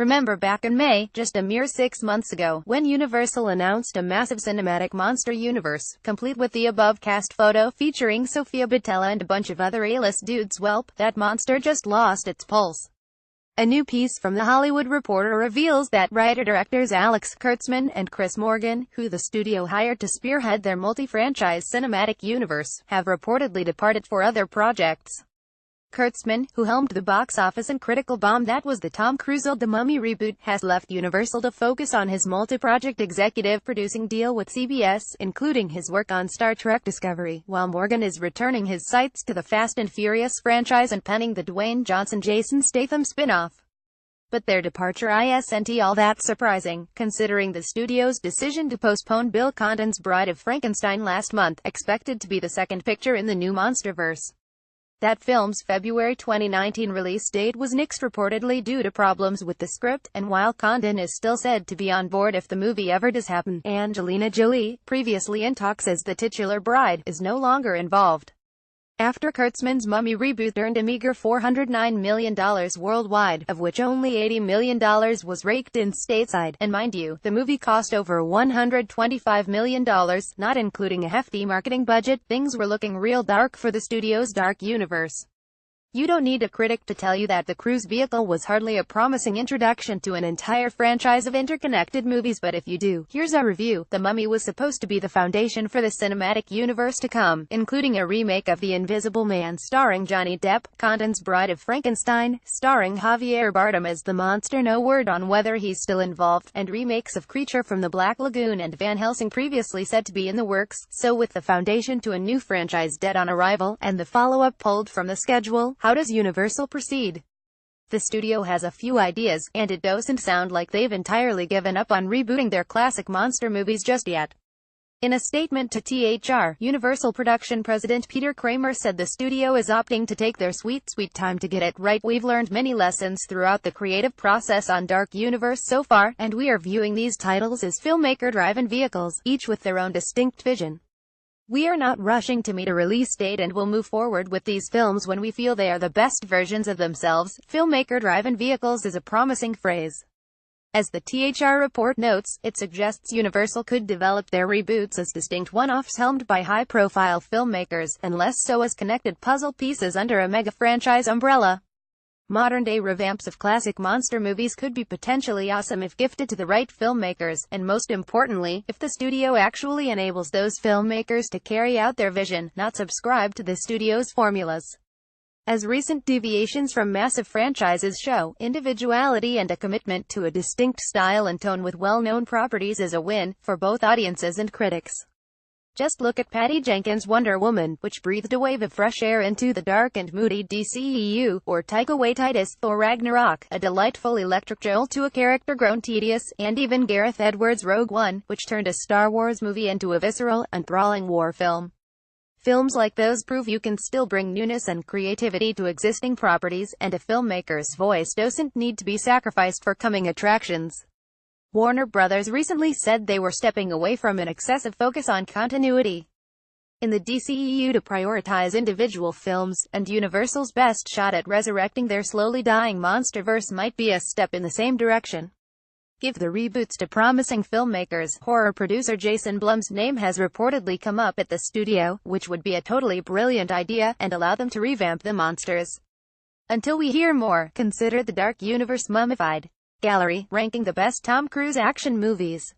Remember back in May, just a mere 6 months ago, when Universal announced a massive cinematic monster universe, complete with the above cast photo featuring Sofia Boutella and a bunch of other A-list dudes? Welp, that monster just lost its pulse. A new piece from The Hollywood Reporter reveals that writer-directors Alex Kurtzman and Chris Morgan, who the studio hired to spearhead their multi-franchise cinematic universe, have reportedly departed for other projects. Kurtzman, who helmed the box office and critical bomb that was the Tom Cruise The Mummy reboot, has left Universal to focus on his multi-project executive producing deal with CBS, including his work on Star Trek Discovery, while Morgan is returning his sights to the Fast and Furious franchise and penning the Dwayne Johnson-Jason Statham spin-off. But their departure isn't all that surprising, considering the studio's decision to postpone Bill Condon's Bride of Frankenstein last month, expected to be the second picture in the new MonsterVerse. That film's February 2019 release date was nixed reportedly due to problems with the script, and while Condon is still said to be on board if the movie ever does happen, Angelina Jolie, previously in talks as the titular bride, is no longer involved. After Kurtzman's Mummy reboot earned a meager $409 million worldwide, of which only $80 million was raked in stateside, and mind you, the movie cost over $125 million, not including a hefty marketing budget, things were looking real dark for the studio's dark universe. You don't need a critic to tell you that the Cruise vehicle was hardly a promising introduction to an entire franchise of interconnected movies, but if you do, here's a review. The Mummy was supposed to be the foundation for the cinematic universe to come, including a remake of The Invisible Man starring Johnny Depp, Condon's Bride of Frankenstein, starring Javier Bardem as the monster, no word on whether he's still involved, and remakes of Creature from the Black Lagoon and Van Helsing previously said to be in the works. So with the foundation to a new franchise dead on arrival, and the follow-up pulled from the schedule, how does Universal proceed? The studio has a few ideas, and it doesn't sound like they've entirely given up on rebooting their classic monster movies just yet. In a statement to THR, Universal production president Peter Kramer said the studio is opting to take their sweet time to get it right. We've learned many lessons throughout the creative process on Dark Universe so far, and we are viewing these titles as filmmaker-driven vehicles, each with their own distinct vision. We are not rushing to meet a release date and will move forward with these films when we feel they are the best versions of themselves. Filmmaker-driven vehicles is a promising phrase. As the THR report notes, it suggests Universal could develop their reboots as distinct one-offs helmed by high-profile filmmakers, and less so as connected puzzle pieces under a mega-franchise umbrella. Modern-day revamps of classic monster movies could be potentially awesome if gifted to the right filmmakers, and most importantly, if the studio actually enables those filmmakers to carry out their vision, not subscribe to the studio's formulas. As recent deviations from massive franchises show, individuality and a commitment to a distinct style and tone with well-known properties is a win, for both audiences and critics. Just look at Patty Jenkins' Wonder Woman, which breathed a wave of fresh air into the dark and moody DCEU, or Taika Waititi's Thor Ragnarok, a delightful electric jolt to a character grown tedious, and even Gareth Edwards' Rogue One, which turned a Star Wars movie into a visceral, enthralling war film. Films like those prove you can still bring newness and creativity to existing properties, and a filmmaker's voice doesn't need to be sacrificed for coming attractions. Warner Brothers recently said they were stepping away from an excessive focus on continuity in the DCEU to prioritize individual films, and Universal's best shot at resurrecting their slowly dying MonsterVerse might be a step in the same direction. Give the reboots to promising filmmakers. Horror producer Jason Blum's name has reportedly come up at the studio, which would be a totally brilliant idea, and allow them to revamp the monsters. Until we hear more, consider the Dark Universe Mummified Gallery, ranking the best Tom Cruise action movies.